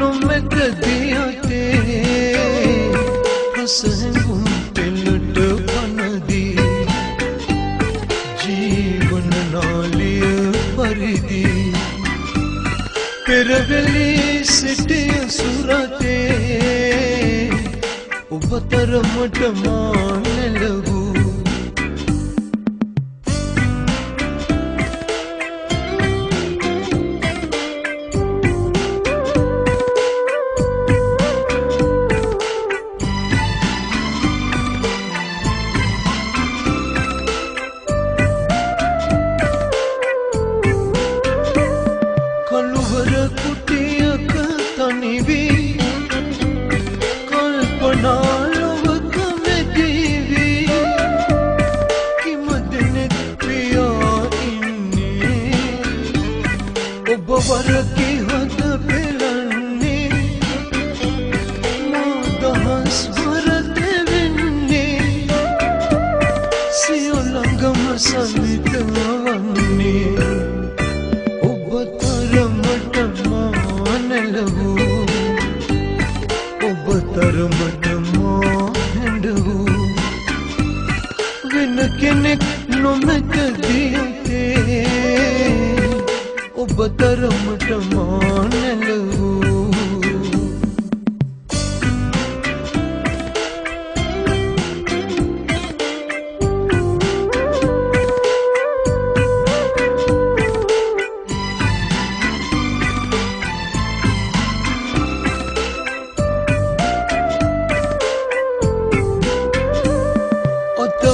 නොමැත දියතේ රසහඟුම් පෙළට පනදී ජීවන නාලිය පරිදි පෙරවැලි සිටිය සුරතේ ඔබ තරමට මා නැලවූ කළුවර කුටියක තනිවී කල්පනා ලොවක මෙදීවී කිමදෙනෙත් පියා ඉන්නේ ඔබ වරකි හද පෙළන්නේ මා දහස් වර දෙවෙන්නේ සිය ළඟම සවිත වන්නේ ඔබ තරමට මා හැඬවූ වෙන කෙනෙක් නොමැත දියතේ ඔබ තරමට මා නැලවූ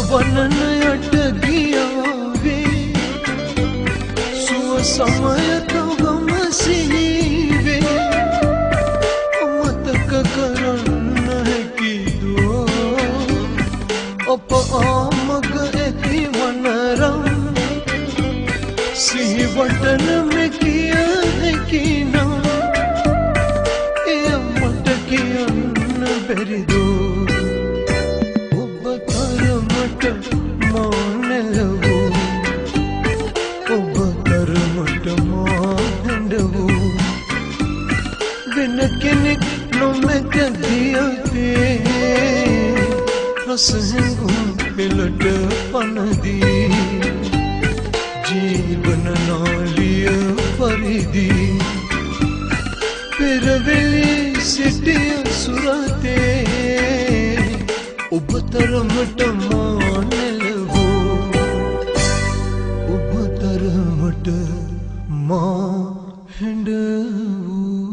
වනනයට ගියාවේ සුව සමය තවම සිහිවේ අමතක කරන්න හැකිදෝ ඔප ආමග ඇති වනරම් සිහිවටන මෙකිය හැකිනම් එය මට කියන්න බැරිදෝ මා නැලවූ ඔබ තරමට මා හැඬවූ වෙන කෙනෙක් නොමැත දියතේ රසහඟුම් පෙළට පනදී ජීවන නාලිය පරිදි පෙරවැලි සිටිය සුරතේ ඔබ තරමට මා නැලවූ ඔබ තරමට මා හැඬවූ